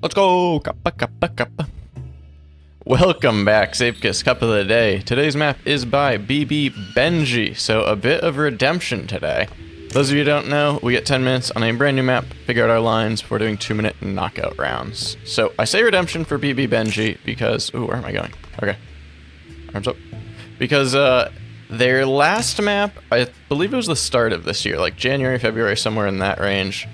Let's go! Kappa, kappa, kappa. Welcome back, Zeepkist Cup of the Day. Today's map is by BenjiB, so a bit of redemption today. Those of you who don't know, we get 10 minutes on a brand new map, figure out our lines before doing 2-minute knockout rounds. So I say redemption for BenjiB because... Ooh, where am I going? Okay. Arms up. Because their last map, I believe it was the start of this year, like January, February, somewhere in that range,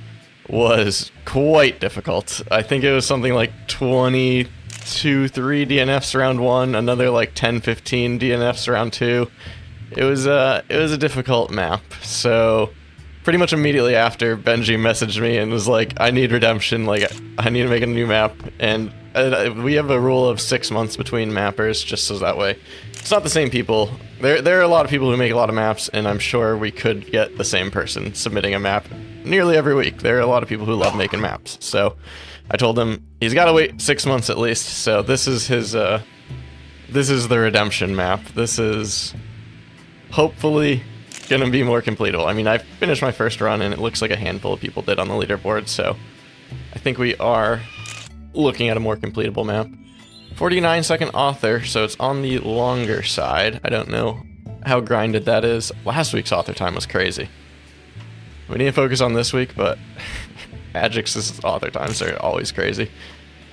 was quite difficult. I think it was something like 22, 3 DNFs round 1, another like 10, 15 DNFs round 2. It was a difficult map. So pretty much immediately after, Benji messaged me and was like, I need redemption, like I need to make a new map. And we have a rule of 6 months between mappers, just so that way it's not the same people. There are a lot of people who make a lot of maps, and I'm sure we could get the same person submitting a map nearly every week. There are a lot of people who love making maps. So I told him he's got to wait 6 months at least. So this is his this is the redemption map. This is hopefully gonna be more completable. I mean, I finished my first run and it looks like a handful of people did on the leaderboard, so I think we are looking at a more completable map. 49-second author, so it's on the longer side. I don't know how grinded that is. Last week's author time was crazy. We need to focus on this week, but Magic's author times are always crazy.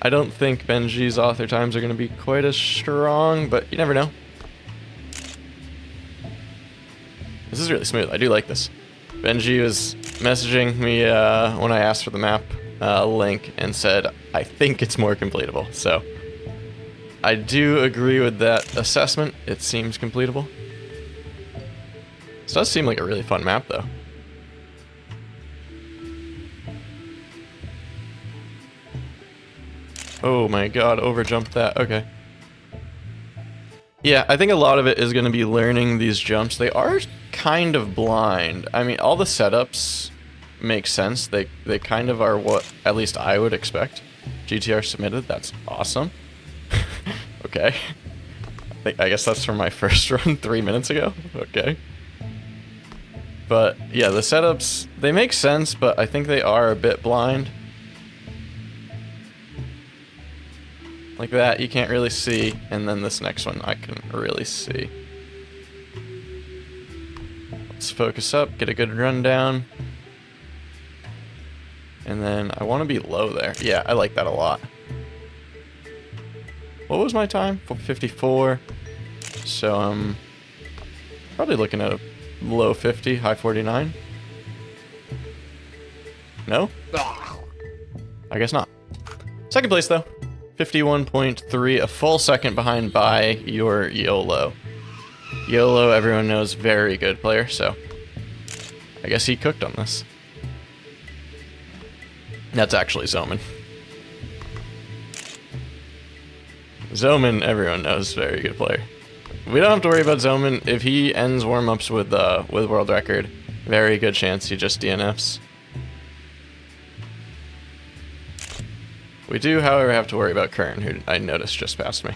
I don't think BenjiB's author times are going to be quite as strong, but you never know. This is really smooth. I do like this. BenjiB was messaging me when I asked for the map link and said, I think it's more completable. So I do agree with that assessment. It seems completable. This does seem like a really fun map, though. Oh my god, overjumped that. Okay. Yeah, I think a lot of it is going to be learning these jumps. They are kind of blind. I mean, all the setups make sense. They kind of are what at least I would expect. GTR submitted. That's awesome. Okay. I guess that's from my first run 3 minutes ago. Okay. But yeah, the setups, they make sense, but I think they are a bit blind. Like that, you can't really see, and then this next one I can really see. Let's focus up, get a good rundown. And then I want to be low there. Yeah, I like that a lot. What was my time? 54. So I'm probably looking at a low 50, high 49. No? I guess not. Second place though. 51.3, a full second behind by your YOLO. YOLO, everyone knows, very good player, so I guess he cooked on this. That's actually Zoman. Zoman, everyone knows, very good player. We don't have to worry about Zoman. If he ends warm-ups with world record, very good chance he just DNFs. We do, however, have to worry about Kern, who I noticed just passed me.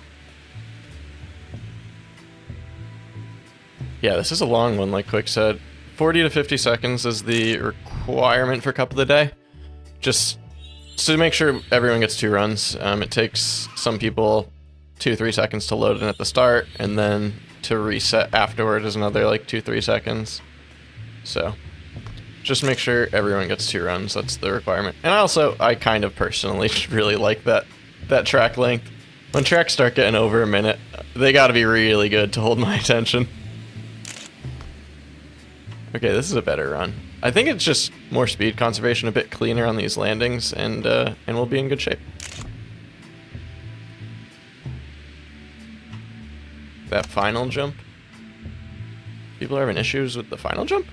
Yeah, this is a long one, like Quick said. 40 to 50 seconds is the requirement for Cup of the Day. Just to make sure everyone gets 2 runs. It takes some people 2-3 seconds to load in at the start, and then to reset afterward is another like 2-3 seconds. So just make sure everyone gets 2 runs. That's the requirement. And also, I kind of personally really like that track length. When tracks start getting over a minute, they gotta be really good to hold my attention. Okay, this is a better run. I think it's just more speed conservation, a bit cleaner on these landings, and we'll be in good shape. That final jump? People are having issues with the final jump?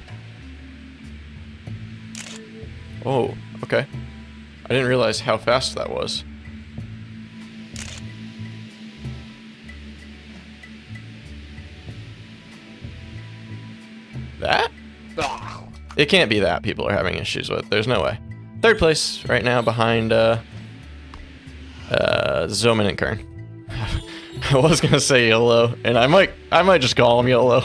Oh, okay. I didn't realize how fast that was. That? It can't be that people are having issues with. There's no way. Third place right now behind Zoman and Kern. I was gonna say YOLO, and I might just call him YOLO.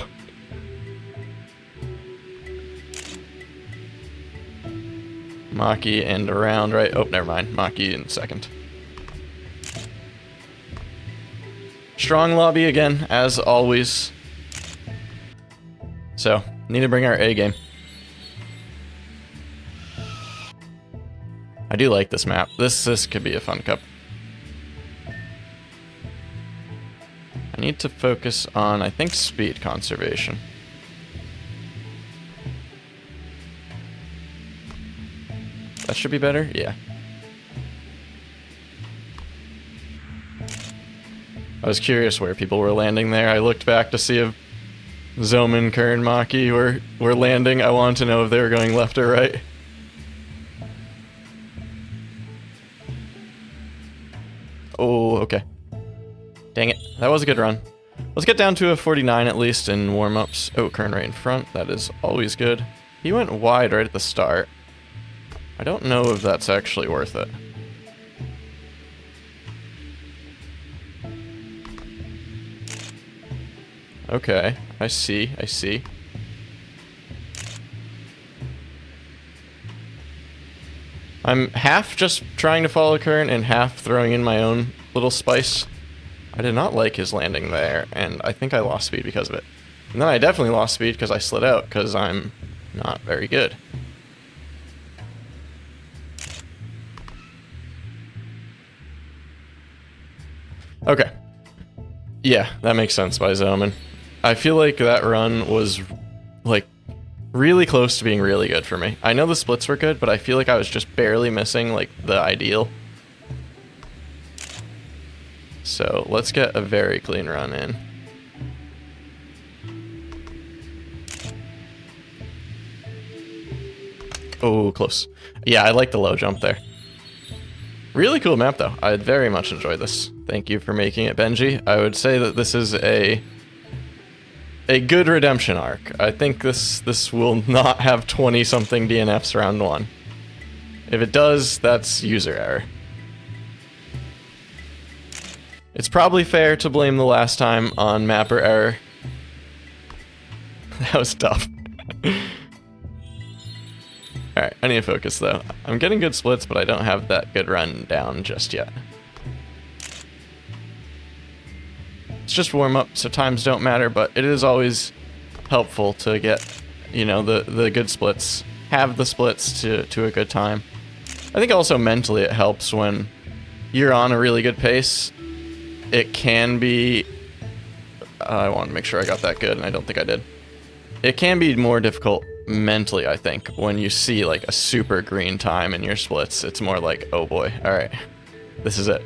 Maki and around, right? Oh, never mind. Maki in second. Strong lobby again, as always. So, need to bring our A game. I do like this map. This could be a fun cup. I need to focus on, I think, speed conservation. That should be better? Yeah. I was curious where people were landing there. I looked back to see if Zoman, Kern, Maki were landing. I wanted to know if they were going left or right. Oh, okay. Dang it. That was a good run. Let's get down to a 49 at least in warm-ups. Oh, Kern right in front. That is always good. He went wide right at the start. I don't know if that's actually worth it. Okay, I see, I see. I'm half just trying to follow current and half throwing in my own little spice. I did not like his landing there, and I think I lost speed because of it. And then I definitely lost speed because I slid out, because I'm not very good. Okay. Yeah, that makes sense by Zoman. I feel like that run was, like, really close to being really good for me. I know the splits were good, but I feel like I was just barely missing, like, the ideal. So, let's get a very clean run in. Oh, close. Yeah, I like the low jump there. Really cool map, though. I very much enjoyed this. Thank you for making it, Benji. I would say that this is a good redemption arc. I think this will not have 20-something DNFs round 1. If it does, that's user error. It's probably fair to blame the last time on mapper error. That was tough. Alright, I need to focus though. I'm getting good splits, but I don't have that good run down just yet. It's just warm up, so times don't matter, but it is always helpful to get, you know, the good splits. Have the splits to a good time. I think also mentally it helps when you're on a really good pace. It can be... I want to make sure I got that good, and I don't think I did. It can be more difficult mentally, I think, when you see like a super green time in your splits. It's more like, oh boy, alright, this is it.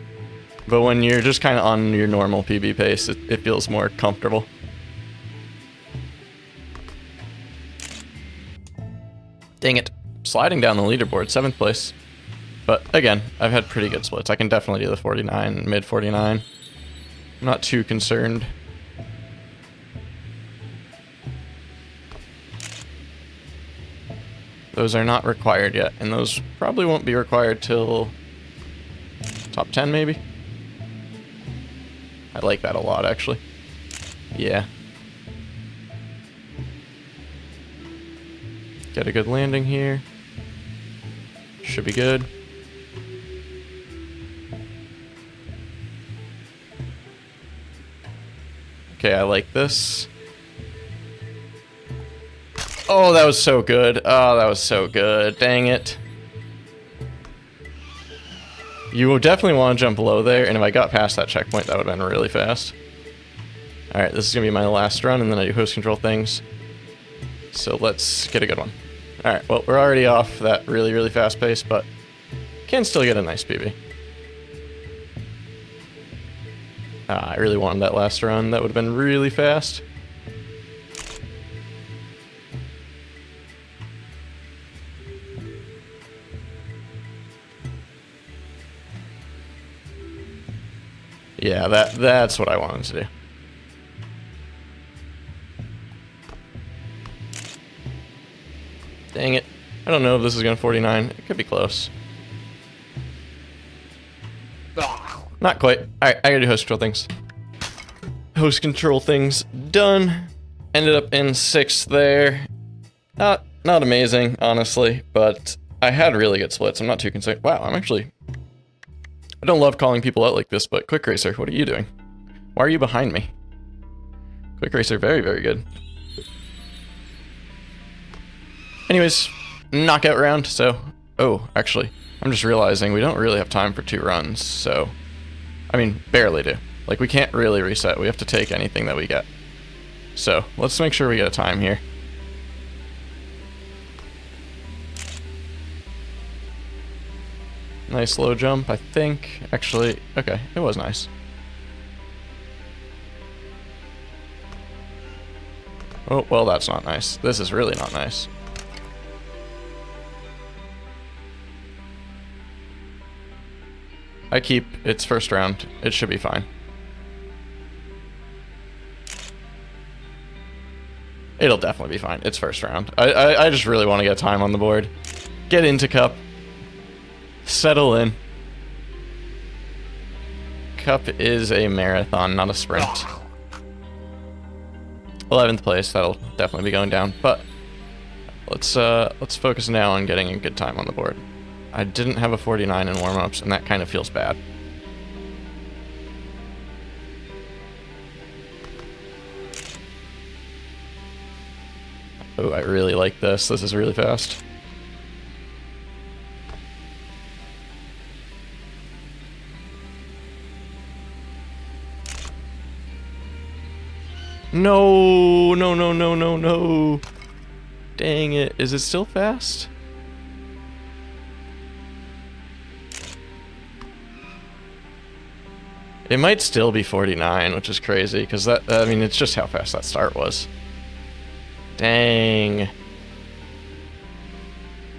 But when you're just kind of on your normal PB pace, it feels more comfortable. Dang it. Sliding down the leaderboard, 7th place. But again, I've had pretty good splits. I can definitely do the 49, mid 49. I'm not too concerned. Those are not required yet, and those probably won't be required till top 10 maybe. I like that a lot, actually. Yeah. Get a good landing here. Should be good. Okay, I like this. Oh, that was so good. Oh, that was so good. Dang it. You will definitely want to jump low there, and if I got past that checkpoint, that would have been really fast. Alright, this is going to be my last run, and then I do host control things. So let's get a good one. Alright, well, we're already off that really, really fast pace, but can still get a nice PB. I really wanted that last run. That would have been really fast. Yeah, that's what I wanted to do. Dang it. I don't know if this is going to 49. It could be close. Not quite. Alright, I gotta do host control things. Host control things done. Ended up in 6th there. Not amazing, honestly, but I had really good splits. I'm not too concerned. Wow, I don't love calling people out like this, but Quick Racer, what are you doing? Why are you behind me? Quick Racer, very, very good. Anyways, knockout round, so... Oh, actually, I'm just realizing we don't really have time for 2 runs, so... I mean, barely do. Like, we can't really reset. We have to take anything that we get. So, let's make sure we get a time here. Nice low jump, I think. Actually, okay, it was nice. Oh, well, that's not nice. This is really not nice. I keep. It's first round. It should be fine. It'll definitely be fine. It's first round. I just really want to get time on the board. Get into Cup. Settle in. Cup is a marathon, not a sprint. 11th place, that'll definitely be going down, but let's focus now on getting a good time on the board. I didn't have a 49 in warm-ups, and that kind of feels bad. Oh, I really like this. This is really fast. No, no, no, no, no, no. Dang it. Is it still fast? It might still be 49, which is crazy, because that, I mean, it's just how fast that start was. Dang.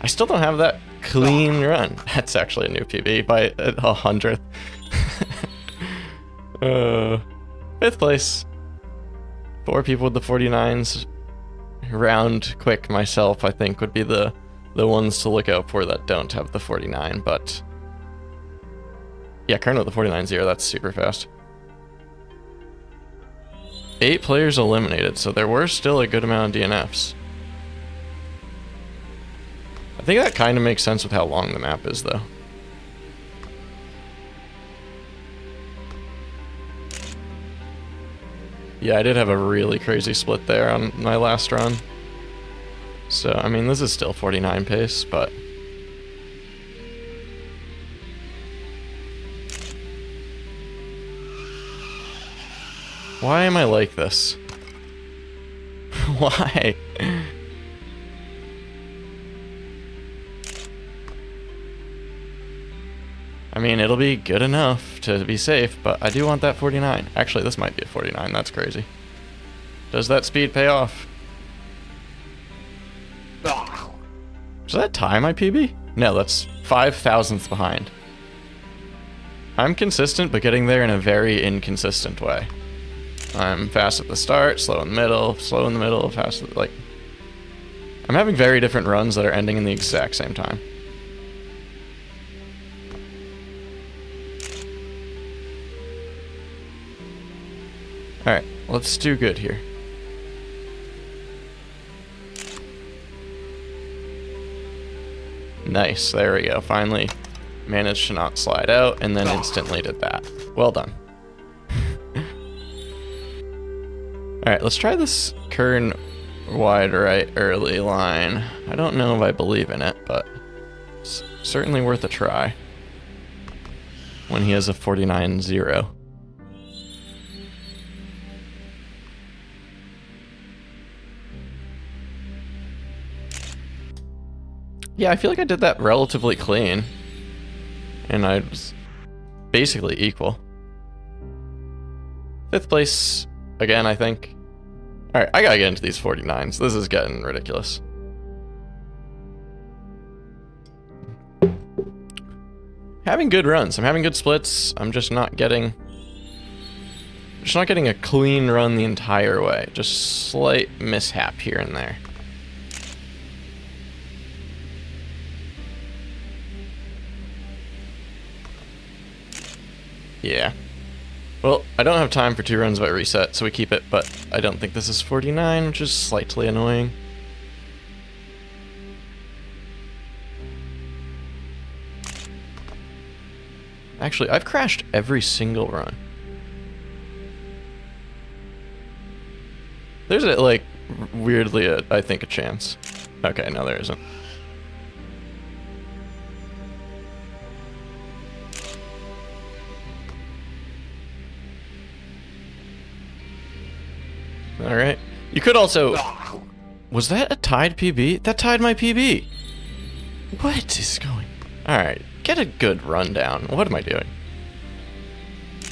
I still don't have that clean run. That's actually a new PB by 100th. 5th place. 4 people with the 49s. Round quick myself, I think, would be the ones to look out for that don't have the 49, but... Yeah, Kern with the 49-0, that's super fast. 8 players eliminated, so there were still a good amount of DNFs. I think that kind of makes sense with how long the map is, though. Yeah, I did have a really crazy split there on my last run. So, I mean, this is still 49 pace, but... Why am I like this? Why? I mean, it'll be good enough to be safe, but I do want that 49. Actually, this might be a 49. That's crazy. Does that speed pay off? Does that tie my PB? No, that's 5 thousandths behind. I'm consistent, but getting there in a very inconsistent way. I'm fast at the start, slow in the middle, fast at, like... I'm having very different runs that are ending in the exact same time. Alright, let's do good here. Nice, there we go. Finally managed to not slide out, and then instantly did that. Well done. Alright, let's try this Kern wide right early line. I don't know if I believe in it, but it's certainly worth a try. When he has a 49-0. Yeah, I feel like I did that relatively clean. And I was basically equal. 5th place, again, I think. Alright, I gotta get into these 49s. This is getting ridiculous. Having good runs. I'm having good splits. I'm just not getting... a clean run the entire way. Just slight mishap here and there. Yeah. Well, I don't have time for 2 runs by reset, so we keep it, but I don't think this is 49, which is slightly annoying. Actually, I've crashed every single run. There's a, like, weirdly, I think, a chance. Okay, no, there isn't. Alright. You could also... Was that a tied PB? That tied my PB! What is going... Alright, get a good rundown. What am I doing?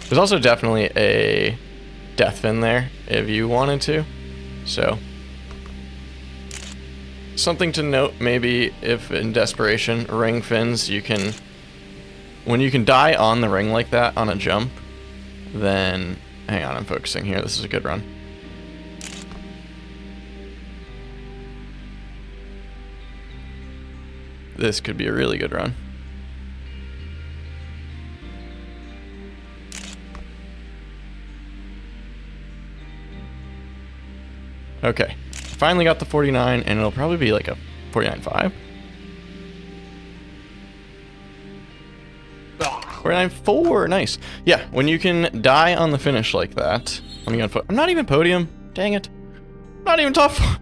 There's also definitely a death fin there, if you wanted to. So... Something to note, maybe, if in desperation, ring fins, you can... When you can die on the ring like that, on a jump, then... Hang on, I'm focusing here. This is a good run. This could be a really good run. Okay, finally got the 49, and it'll probably be like a 49.5. 49.4, nice. Yeah, when you can die on the finish like that. I'm not even podium. Dang it. I'm not even top 4.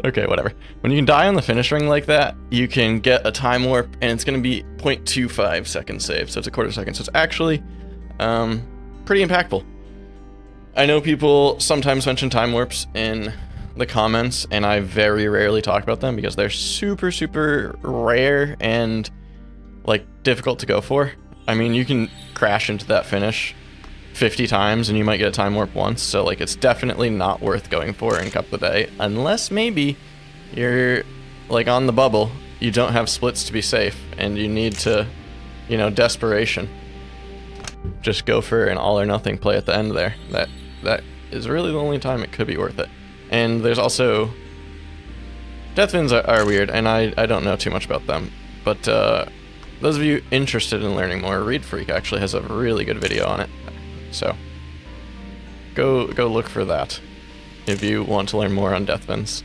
Okay, whatever. When you can die on the finish ring like that, you can get a time warp, and it's going to be 0.25 seconds saved, so it's a quarter second. So it's actually pretty impactful. I know people sometimes mention time warps in the comments, and I very rarely talk about them because they're super, super rare and, like, difficult to go for. I mean, you can crash into that finish 50 times and you might get a time warp once, so like it's definitely not worth going for in Cup of the Day, unless maybe you're like on the bubble, you don't have splits to be safe, and you need to, you know, desperation. Just go for an all or nothing play at the end there. That is really the only time it could be worth it. And there's also... Death fins are weird, and I don't know too much about them, but those of you interested in learning more, Read Freak actually has a really good video on it. So, go look for that if you want to learn more on death fins.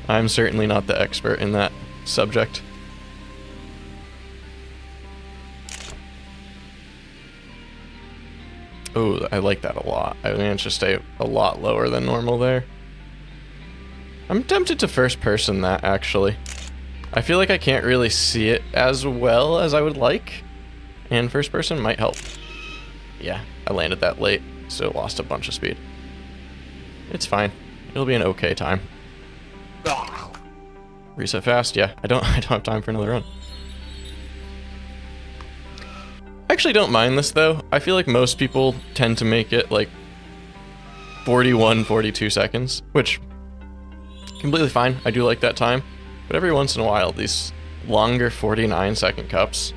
I'm certainly not the expert in that subject. Oh, I like that a lot. I managed to stay a lot lower than normal there. I'm tempted to first person that, actually. I feel like I can't really see it as well as I would like, and first person might help. Yeah, I landed that late, so lost a bunch of speed. It's fine. It'll be an okay time. Reset fast, yeah. I don't have time for another run. I actually don't mind this though. I feel like most people tend to make it like 41, 42 seconds, which completely fine. I do like that time, but every once in a while, these longer 49-second cups,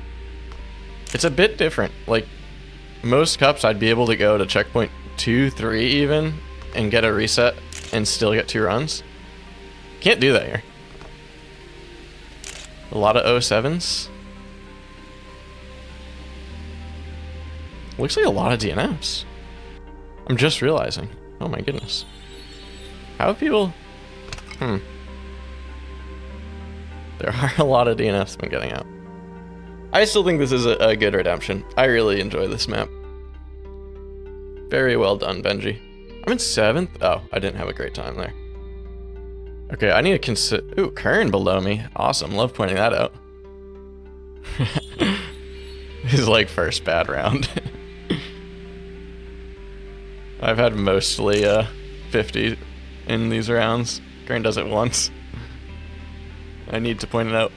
it's a bit different. Like, most cups, I'd be able to go to checkpoint 2, 3 even, and get a reset, and still get 2 runs. Can't do that here. A lot of 07s. Looks like a lot of DNFs. I'm just realizing. Oh my goodness. How have people... There are a lot of DNFs been getting out. I still think this is a good redemption. I really enjoy this map. Very well done, Benji. I'm in 7th? Oh, I didn't have a great time there. Okay, I need to consider... Ooh, Kern below me. Awesome, love pointing that out. His, like, first bad round. I've had mostly 50 in these rounds. Kern does it once. I need to point it out.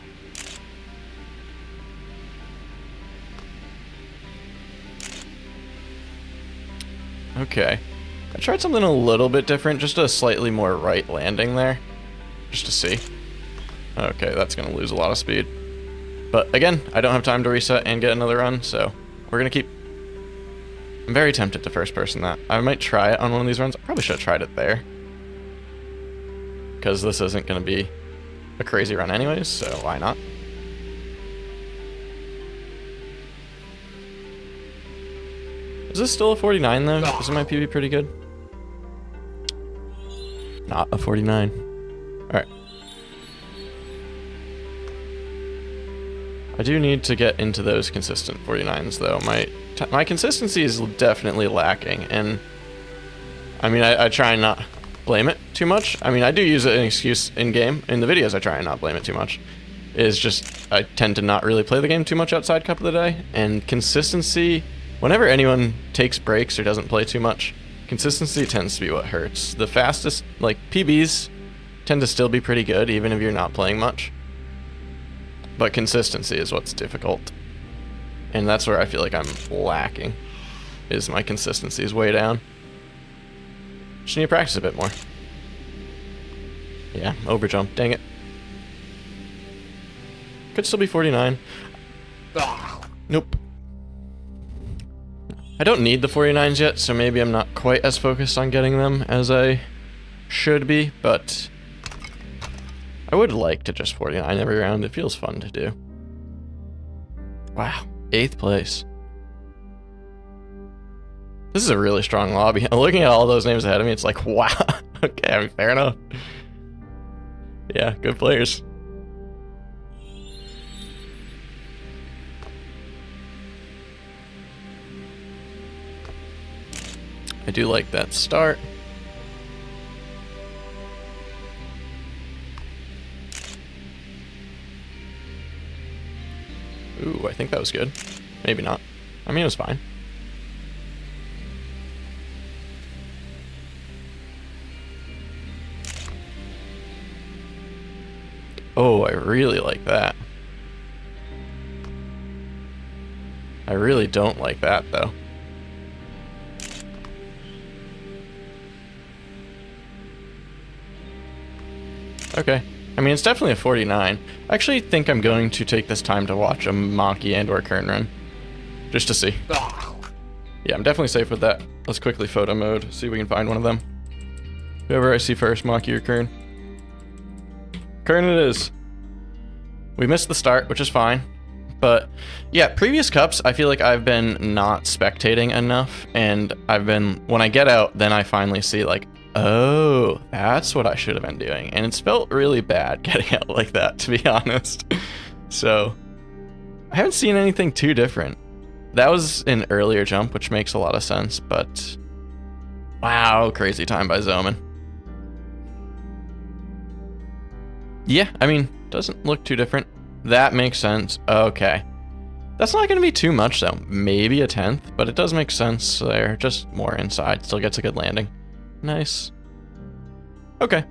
Okay. I tried something a little bit different, just a slightly more right landing there. Just to see. Okay, that's gonna lose a lot of speed. But again, I don't have time to reset and get another run, so we're gonna keep... I'm very tempted to first person that. I might try it on one of these runs. I probably should have tried it there, because this isn't gonna be a crazy run anyways, so why not? Is this still a 49 though? Isn't my PB pretty good? Not a 49. Alright. I do need to get into those consistent 49s though. My consistency is definitely lacking, and I mean I try not... blame it too much. I mean, I do use it as an excuse in-game. In the videos, I try and not blame it too much. It's just, I tend to not really play the game too much outside Cup of the Day, and consistency, whenever anyone takes breaks or doesn't play too much, consistency tends to be what hurts. The fastest, like, PBs tend to still be pretty good, even if you're not playing much. But consistency is what's difficult. And that's where I feel like I'm lacking, is my consistency is way down. Just need to practice a bit more. Yeah, overjump, dang it. Could still be 49. Nope. I don't need the 49s yet, so maybe I'm not quite as focused on getting them as I should be, but I would like to just 49 every round. It feels fun to do. Wow, 8th place. This is a really strong lobby. I'm looking at all those names ahead of me, it's like, wow. Okay, I mean, fair enough. Yeah, good players. I do like that start. Ooh, I think that was good. Maybe not. I mean, it was fine. Oh, I really like that. I really don't like that, though. Okay. I mean, it's definitely a 49. I actually think I'm going to take this time to watch a Maki and or Kern run. Just to see. Yeah, I'm definitely safe with that. Let's quickly photo mode, see if we can find one of them. Whoever I see first, Maki or Kern. Kern it is. We missed the start, which is fine. But yeah, previous cups, I feel like I've been not spectating enough. And I've been, when I get out, then I finally see like, oh, that's what I should have been doing. And it's felt really bad getting out like that, to be honest. So, I haven't seen anything too different. That was an earlier jump, which makes a lot of sense, but wow, crazy time by Zoman. Yeah, I mean, doesn't look too different. That makes sense. Okay. That's not going to be too much, though. Maybe a 10th, but it does make sense there. Just more inside. Still gets a good landing. Nice. Okay.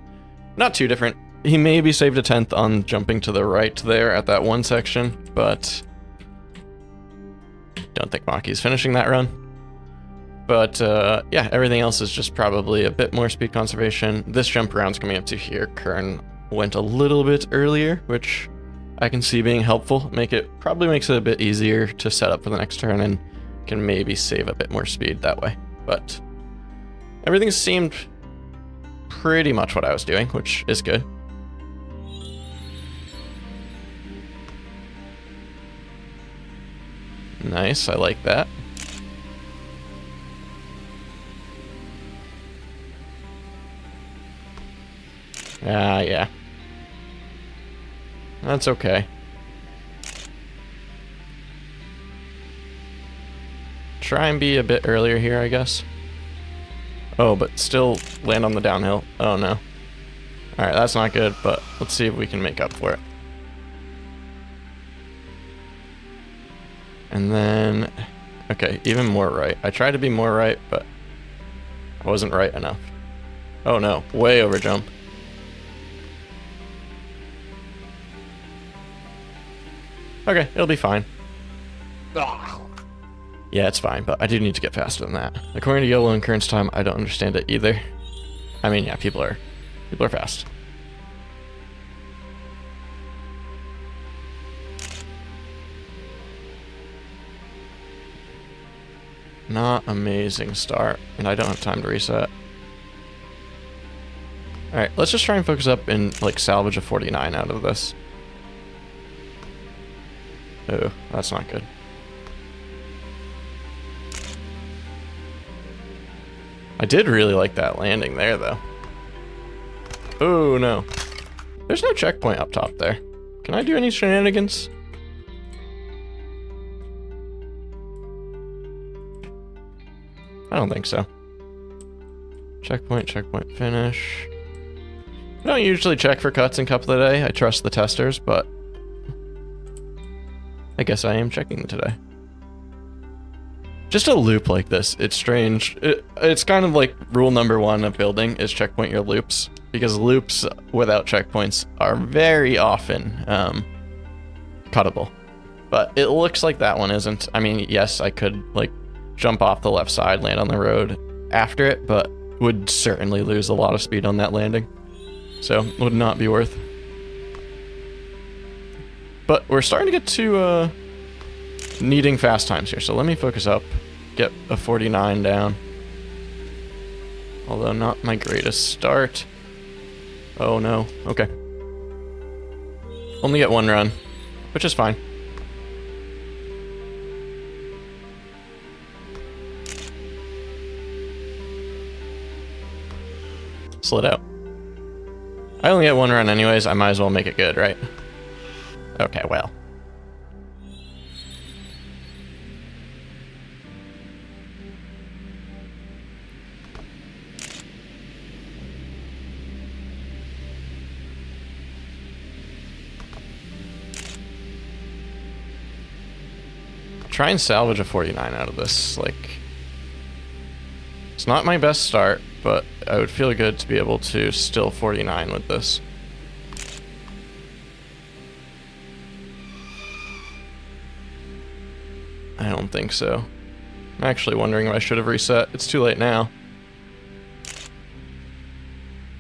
Not too different. He maybe saved a 10th on jumping to the right there at that one section, but don't think Maki's finishing that run. But yeah, everything else is just probably a bit more speed conservation. This jump around's coming up to here. Kern went a little bit earlier, which I can see being helpful. Probably makes it a bit easier to set up for the next turn and can maybe save a bit more speed that way. But everything seemed pretty much what I was doing, which is good. Nice, I like that. Yeah. That's okay. Try and be a bit earlier here, I guess. Oh, but still land on the downhill. Oh no. Alright, that's not good, but let's see if we can make up for it. And then, okay, even more right. I tried to be more right, but I wasn't right enough. Oh no, way over jump. Okay, it'll be fine. Yeah, it's fine, but I do need to get faster than that. According to YOLO and Kern's time, I don't understand it either. I mean, yeah, people are fast. Not amazing start, and I don't have time to reset. Alright, let's just try and focus up and, like, salvage a 49 out of this. Oh, that's not good. I did really like that landing there, though. Oh, no. There's no checkpoint up top there. Can I do any shenanigans? I don't think so. Checkpoint, checkpoint, finish. I don't usually check for cuts in Cup of the Day. I trust the testers, but I guess I am checking today. Just a loop like this, it's strange. It's kind of like rule number one of building is checkpoint your loops, because loops without checkpoints are very often cuttable. But it looks like that one isn't. I mean, yes, I could like jump off the left side, land on the road after it, but would certainly lose a lot of speed on that landing. So, would not be worth. But we're starting to get to needing fast times here, so let me focus up, get a 49 down. Although not my greatest start. Oh no, okay. Only get one run, which is fine. Slid out. I only get one run anyways, I might as well make it good, right? Okay, well. Try and salvage a 49 out of this, like... It's not my best start, but I would feel good to be able to still 49 with this. I don't think so. I'm actually wondering if I should have reset. It's too late now.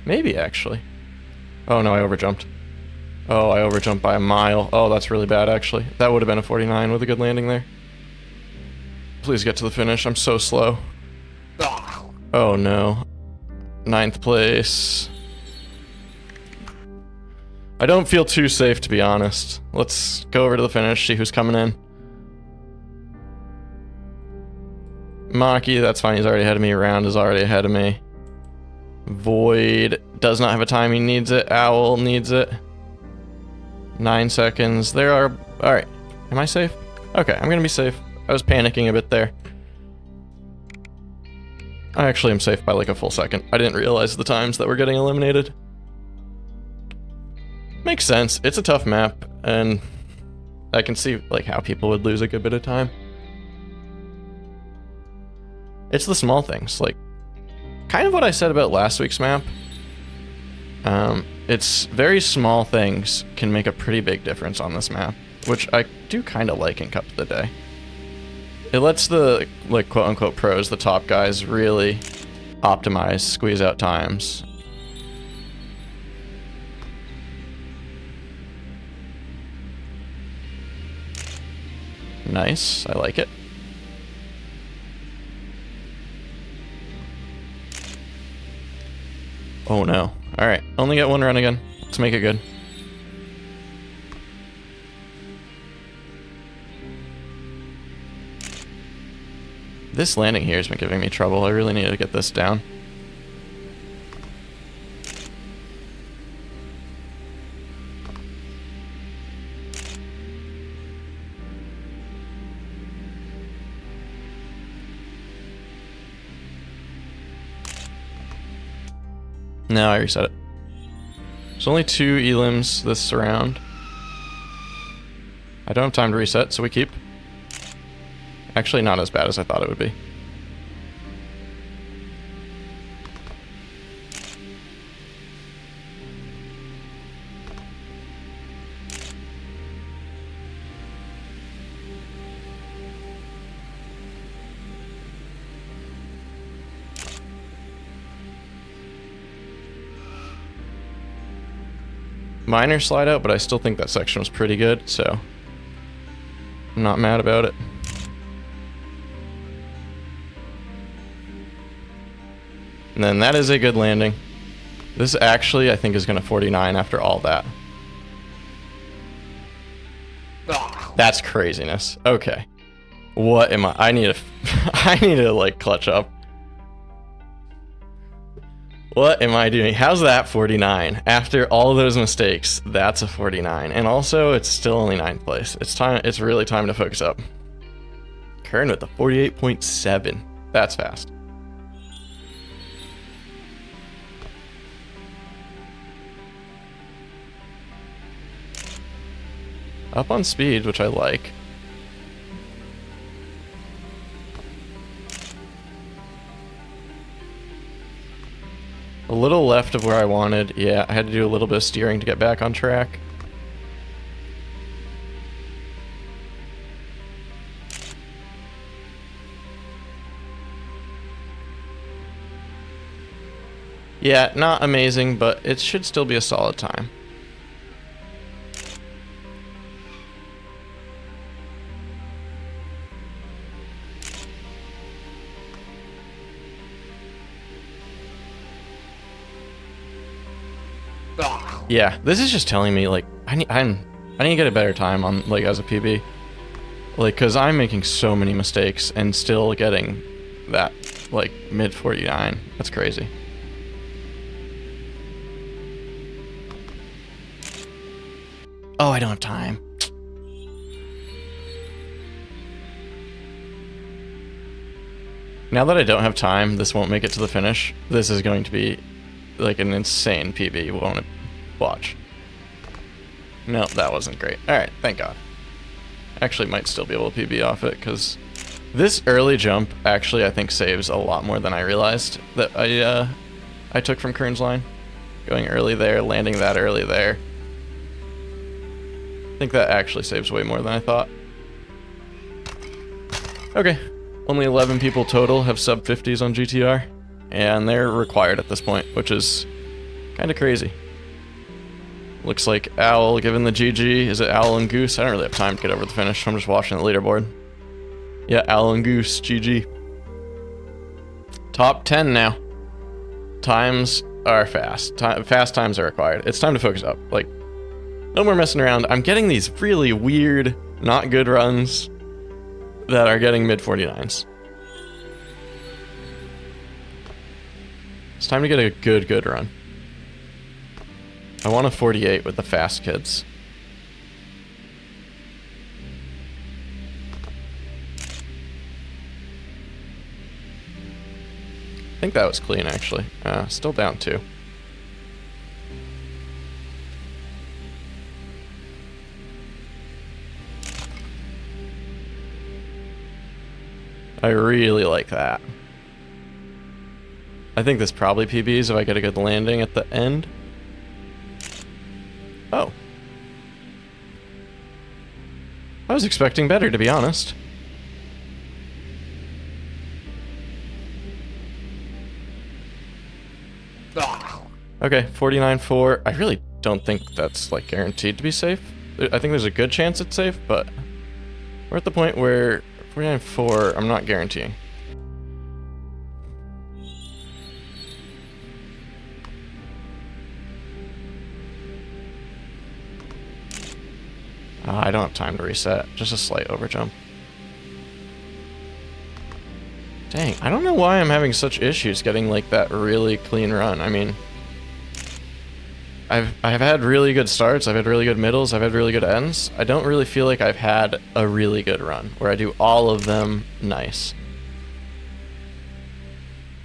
Maybe, actually. Oh no, I overjumped. Oh, I overjumped by a mile. Oh, that's really bad, actually. That would have been a 49 with a good landing there. Please get to the finish. I'm so slow. Oh no. 9th place. I don't feel too safe, to be honest. Let's go over to the finish, see who's coming in. Maki, that's fine, he's already ahead of me. Round is already ahead of me. Void does not have a time, he needs it. Owl needs it. 9 seconds. There are... Alright. Am I safe? Okay, I'm gonna be safe. I was panicking a bit there. I actually am safe by like a full second. I didn't realize the times that were getting eliminated. Makes sense. It's a tough map, and I can see like how people would lose a good bit of time. It's the small things, like kind of what I said about last week's map. It's very small things can make a pretty big difference on this map, which I do kind of like in Cup of the Day. It lets the, like, quote-unquote pros, the top guys, really optimize, squeeze out times. Nice, I like it. Oh no. Alright, only get one run again. Let's make it good. This landing here has been giving me trouble. I really need to get this down. No, I reset it. There's only 2 elims this round. I don't have time to reset, so we keep. Actually, not as bad as I thought it would be. Minor slide out, but I still think that section was pretty good, so I'm not mad about it. And then that is a good landing. This actually, I think, is going to 49 after all that. That's craziness. Okay. What am I need to... I need to, like, clutch up. What am I doing? How's that 49? After all those mistakes, that's a 49. And also, it's still only 9th place. It's time. It's really time to focus up. Kern with the 48.7. That's fast. Up on speed, which I like. A little left of where I wanted. Yeah, I had to do a little bit of steering to get back on track. Yeah, not amazing, but it should still be a solid time. Yeah, this is just telling me, like, I need to get a better time on, like, as a PB. Like, cause I'm making so many mistakes and still getting that, like, mid 49. That's crazy. Oh, I don't have time. Now that I don't have time, this won't make it to the finish. This is going to be, like, an insane PB, won't it? Watch. No, that wasn't great. Alright, thank God. Actually might still be able to PB off it, because this early jump actually I think saves a lot more than I realized that I took from Kern's line. Going early there, landing that early there. I think that actually saves way more than I thought. Okay, only 11 people total have sub 50s on GTR, and they're required at this point, which is kind of crazy. Looks like Owl giving the GG. Is it Owl and Goose? I don't really have time to get over the finish. I'm just watching the leaderboard. Yeah, Owl and Goose, GG. Top 10 now. Times are fast. Fast times are required. It's time to focus up. Like, no more messing around. I'm getting these really weird, not good runs that are getting mid 49s. It's time to get a good run. I want a 48 with the fast kids. I think that was clean, actually. Still down 2. I really like that. I think this probably PBs if I get a good landing at the end. Oh. I was expecting better, to be honest. Okay, 49.4. I really don't think that's, like, guaranteed to be safe. I think there's a good chance it's safe, but we're at the point where 49.4, I'm not guaranteeing. I don't have time to reset. Just a slight overjump. Dang, I don't know why I'm having such issues getting, like, that really clean run. I mean, I've had really good starts, I've had really good middles, I've had really good ends. I don't really feel like I've had a really good run, where I do all of them nice.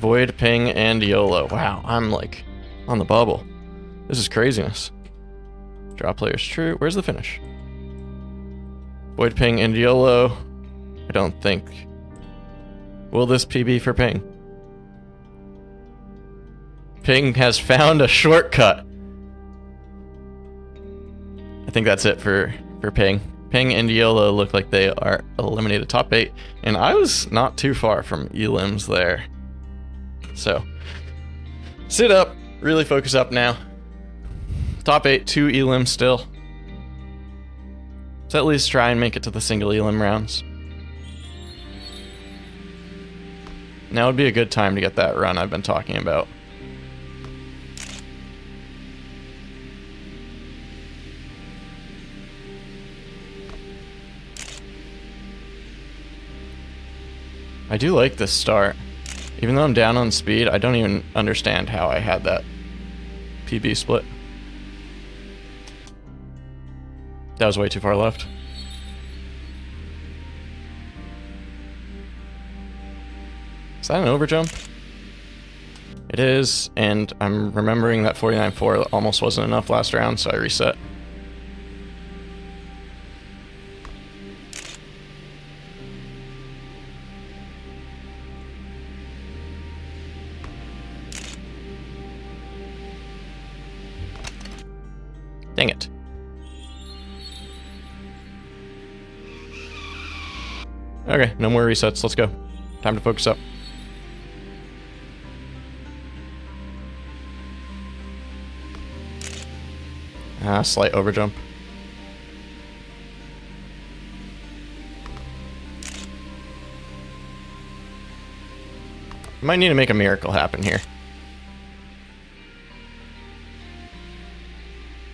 Void, Ping, and YOLO. Wow, I'm, like, on the bubble. This is craziness. Draw players true. Where's the finish? Void, Ping, and YOLO. I don't think. Will this PB for Ping? Ping has found a shortcut. I think that's it for Ping. Ping and YOLO look like they are eliminated top 8, and I was not too far from elims there. So, sit up, really focus up now. Top 8, 2 elims still. So at least try and make it to the single elim rounds. Now would be a good time to get that run I've been talking about. I do like this start. Even though I'm down on speed, I don't even understand how I had that PB split. That was way too far left. Is that an overjump? It is, and I'm remembering that 49.4 almost wasn't enough last round, so I reset. Dang it. Okay, no more resets. Let's go. Time to focus up. Slight overjump. Might need to make a miracle happen here.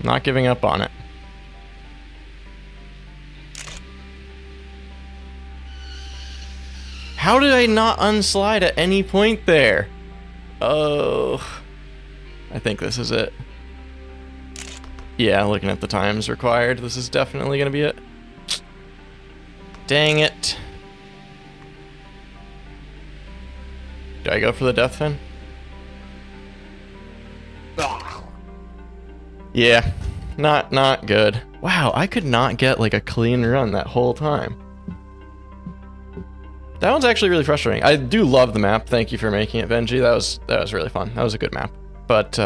Not giving up on it. How did I not unslide at any point there? Oh, I think this is it. Yeah, looking at the times required, this is definitely gonna be it. Dang it. Do I go for the death fin? Yeah, not good. Wow, I could not get like a clean run that whole time. That one's actually really frustrating. I do love the map. Thank you for making it, BenjiB. That was really fun. That was a good map. But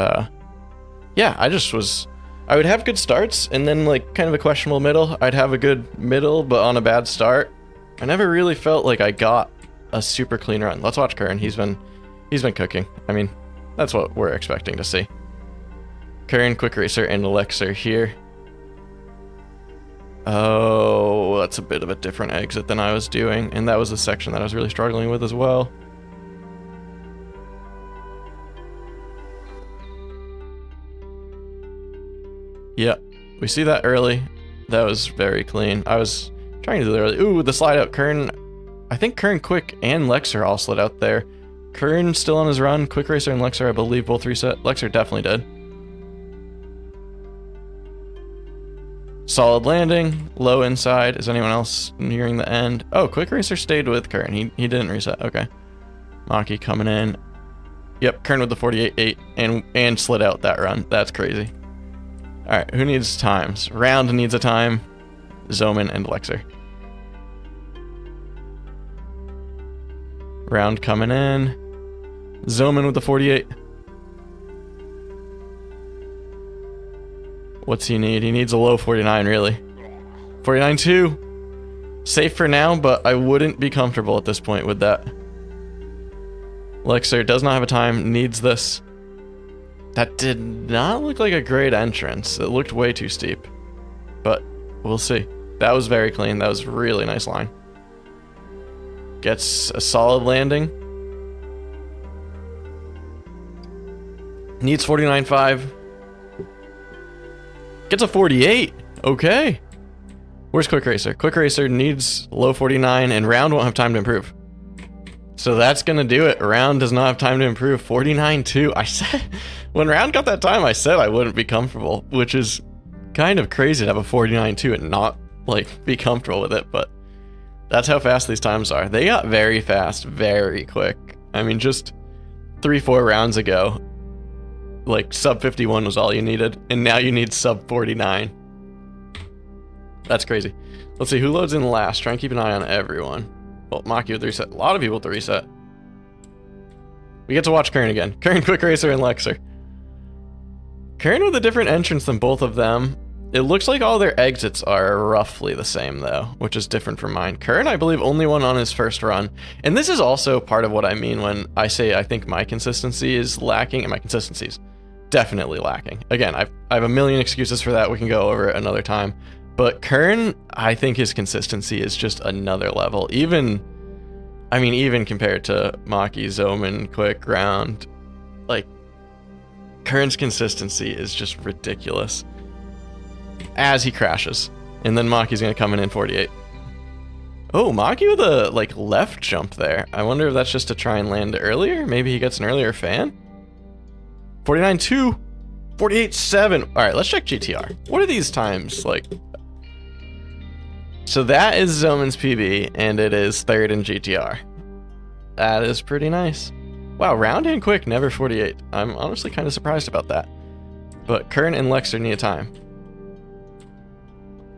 yeah, I would have good starts and then like kind of a questionable middle. I'd have a good middle, but on a bad start. I never really felt like I got a super clean run. Let's watch Kern. He's been cooking. I mean, that's what we're expecting to see. Kern, Quick Racer, and Elixir here. Oh, that's a bit of a different exit than I was doing, and that was the section that I was really struggling with as well. Yeah, we see that early. That was very clean. I was trying to do that early. Ooh, the slide out. Kern, I think Kern, Quick, and Lexer all slid out there. Kern still on his run. Quick Racer and Lexer, I believe, both reset. Lexer definitely did. Solid landing, low inside. Is anyone else nearing the end? Oh, Quick Racer stayed with Kern. He didn't reset. Okay. Maki coming in. Yep, Kern with the 48.8 and slid out that run. That's crazy. All right, who needs times? Round needs a time. Zoman and Lexer. Round coming in. Zoman with the 48. What's he need? He needs a low 49, really. 49.2. Safe for now, but I wouldn't be comfortable at this point with that. Lexer does not have a time, needs this. That did not look like a great entrance. It looked way too steep. But we'll see. That was very clean. That was a really nice line. Gets a solid landing. Needs 49.5. Gets a 48. Okay. Where's Quick Racer? Quick Racer needs low 49 and Round won't have time to improve. So that's gonna do it. Round does not have time to improve. 49.2. I said, when Round got that time, I said I wouldn't be comfortable, which is kind of crazy to have a 49.2 and not like be comfortable with it, but that's how fast these times are. They got very fast, very quick. I mean, just 3-4 rounds ago, like sub 51 was all you needed, and now you need sub 49. That's crazy. Let's see who loads in last. Try and keep an eye on everyone. Well, Maki with the reset. A lot of people with the reset. We get to watch Kern again. Kern, Quick Racer, and Lexer. Kern with a different entrance than both of them. It looks like all their exits are roughly the same though, which is different from mine. Kern, I believe, only won on his first run. And this is also part of what I mean when I say I think my consistency is lacking, and my consistency's definitely lacking. Again, I have a million excuses for that. We can go over it another time. But Kern, I think his consistency is just another level. Even compared to Maki, Zoman, Quick, Round, like, Kern's consistency is just ridiculous. As he crashes. And then Maki's gonna come in 48. Oh, Maki with a, like, left jump there. I wonder if that's just to try and land earlier? Maybe he gets an earlier fan? 49.2. 48.7. Alright, let's check GTR. What are these times like? So that is Zoman's PB, and it is third in GTR. That is pretty nice. Wow, Round and Quick, never 48. I'm honestly kind of surprised about that. But Kern and Lexer need a time.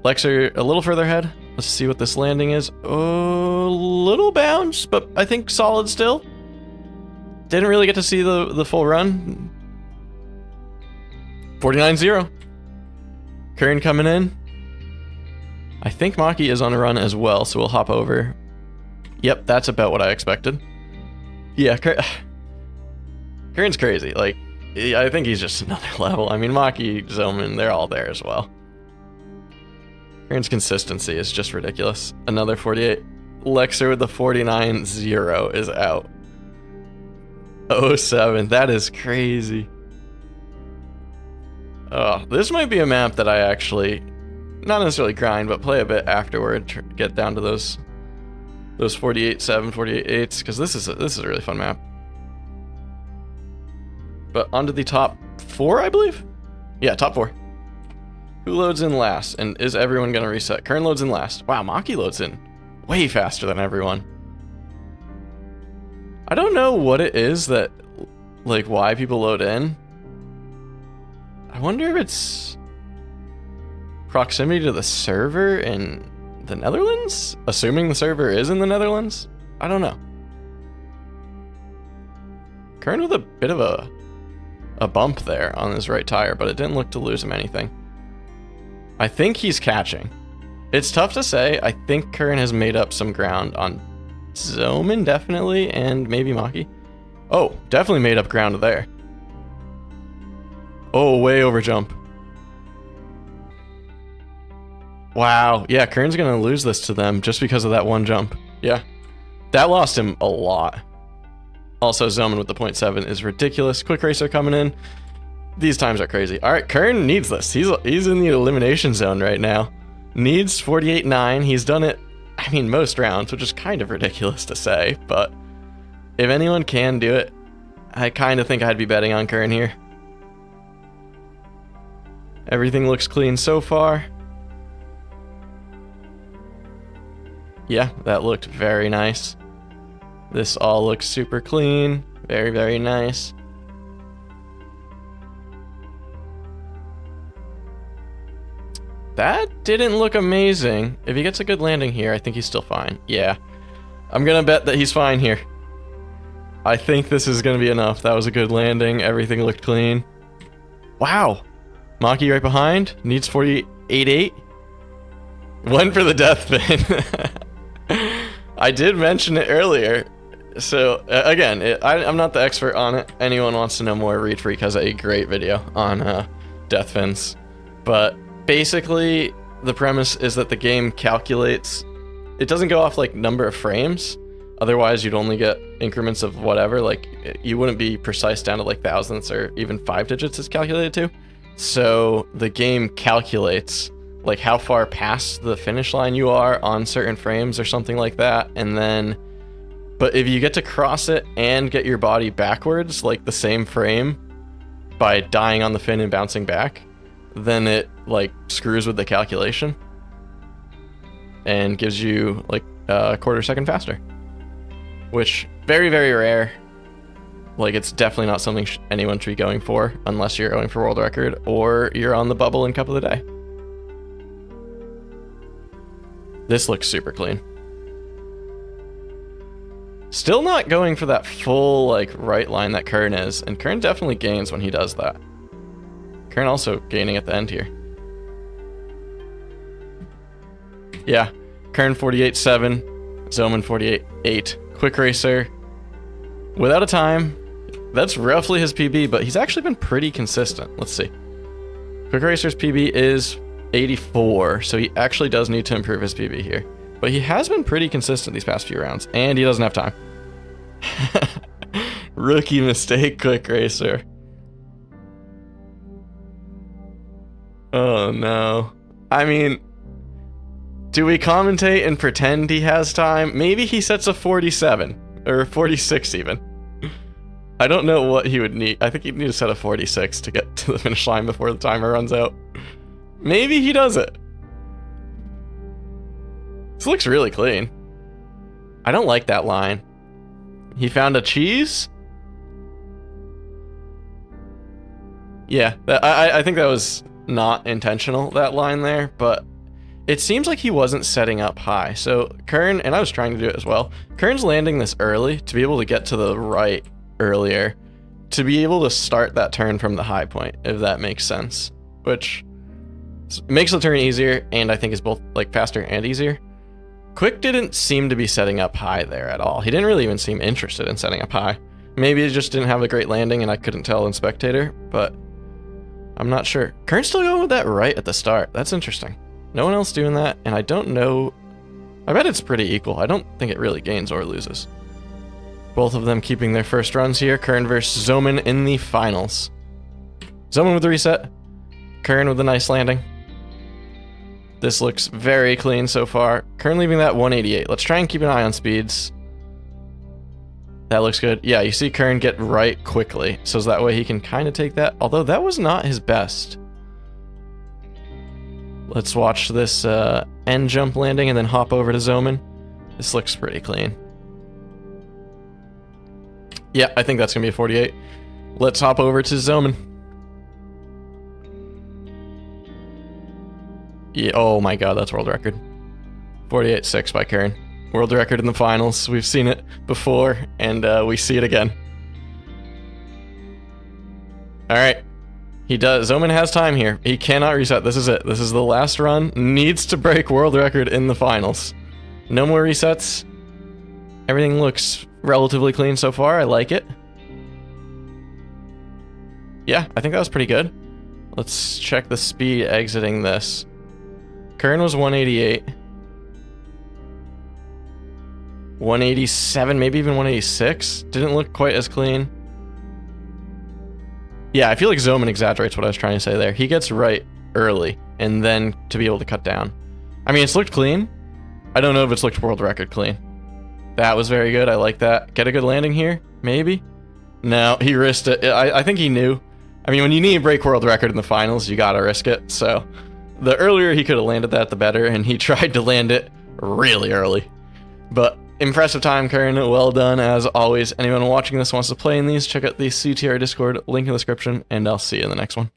Lexer a little further ahead. Let's see what this landing is. Oh, little bounce, but I think solid still. Didn't really get to see the full run. 49.0. Kern coming in. I think Maki is on a run as well, so we'll hop over. Yep, that's about what I expected. Yeah, Kern's crazy. Like, I think he's just another level. I mean, Maki, Zoman, they're all there as well. Kern's consistency is just ridiculous. Another 48. Lexer with the 49-0 is out. 07, that is crazy. Oh, this might be a map that I actually, not necessarily grind, but play a bit afterward, get down to those 48-7, 48-8s, because this is a really fun map. But onto the top 4, I believe? Yeah, top 4. Who loads in last, and is everyone gonna reset? Kern loads in last. Wow, Maki loads in way faster than everyone. I don't know what it is that, like, why people load in. I wonder if it's proximity to the server in the Netherlands? Assuming the server is in the Netherlands? I don't know. Kern with a bit of a bump there on his right tire, but it didn't look to lose him anything. I think he's catching. It's tough to say. I think Kern has made up some ground on Zoman, definitely, and maybe Maki. Oh, definitely made up ground there. Oh, way over jump. Wow, yeah, Kern's gonna lose this to them just because of that one jump. Yeah, that lost him a lot. Also, Zoman with the 0.7 is ridiculous. Quick Racer coming in. These times are crazy. All right, Kern needs this. He's in the elimination zone right now. Needs 48-9. He's done it, I mean, most rounds, which is kind of ridiculous to say, but if anyone can do it, I kind of think I'd be betting on Kern here. Everything looks clean so far. Yeah, that looked very nice. This all looks super clean. Very, very nice. That didn't look amazing. If he gets a good landing here, I think he's still fine. Yeah. I'm gonna bet that he's fine here. I think this is gonna be enough. That was a good landing. Everything looked clean. Wow. Maki right behind. Needs 48-8. Went for the death pin. I did mention it earlier. So, again, I'm not the expert on it. Anyone wants to know more, Read Freak has a great video on death fins. But basically, the premise is that the game calculates, it doesn't go off like number of frames, otherwise you'd only get increments of whatever, like you wouldn't be precise down to like thousandths or even 5 digits is calculated to. So the game calculates like how far past the finish line you are on certain frames or something like that, and then, but if you get to cross it and get your body backwards, like the same frame, by dying on the fin and bouncing back, then it like screws with the calculation and gives you like a quarter second faster, which very, very rare. Like, it's definitely not something anyone should be going for unless you're going for world record or you're on the bubble in Cup of the Day. This looks super clean. Still not going for that full like right line that Kern is, and Kern definitely gains when he does that. Kern also gaining at the end here. Yeah, Kern 48-7, Zoman 48-8. Quick Racer, without a time. That's roughly his PB, but he's actually been pretty consistent. Let's see. Quick Racer's PB is 84, so he actually does need to improve his PB here. But he has been pretty consistent these past few rounds, and he doesn't have time. Rookie mistake, Quick Racer. Oh no. I mean, do we commentate and pretend he has time? Maybe he sets a 47, or 46 even. I don't know what he would need. I think he'd need to set a 46 to get to the finish line before the timer runs out. Maybe he does it. This looks really clean. I don't like that line. He found a cheese? Yeah, I think that was not intentional, that line there, but it seems like he wasn't setting up high. So Kern, and I was trying to do it as well, Kern's landing this early to be able to get to the right earlier, to be able to start that turn from the high point, if that makes sense. Which, Makes the turn easier, and I think is both like faster and easier. Quick didn't seem to be setting up high there at all. He didn't really even seem interested in setting up high. Maybe he just didn't have a great landing and I couldn't tell in spectator, but I'm not sure. Kern's still going with that right at the start. That's interesting. No one else doing that, and I don't know. I bet it's pretty equal. I don't think it really gains or loses. Both of them keeping their first runs here. Kern versus Zoman in the finals. Zoman with the reset. Kern with a nice landing. This looks very clean so far. Kern leaving that 188. Let's try and keep an eye on speeds. That looks good. Yeah, you see Kern get right quickly, so that way he can kind of take that. Although that was not his best. Let's watch this end jump landing and then hop over to Zoman. This looks pretty clean. Yeah, I think that's going to be a 48. Let's hop over to Zoman. Yeah, oh my god, that's world record. 48.6 by Kern. World record in the finals. We've seen it before, and we see it again. Alright. He does. Zoman has time here. He cannot reset. This is it. This is the last run. Needs to break world record in the finals. No more resets. Everything looks relatively clean so far. I like it. Yeah, I think that was pretty good. Let's check the speed exiting this. Kern was 188. 187, maybe even 186. Didn't look quite as clean. Yeah, I feel like Zoman exaggerates what I was trying to say there. He gets right early, and then to be able to cut down. I mean, it's looked clean. I don't know if it's looked world record clean. That was very good. I like that. Get a good landing here? Maybe? No, he risked it. I think he knew. I mean, when you need to break world record in the finals, you gotta risk it. So, the earlier he could have landed that, the better, and he tried to land it really early. But impressive time, Kern. Well done, as always. Anyone watching this wants to play in these, check out the CTR Discord, link in the description, and I'll see you in the next one.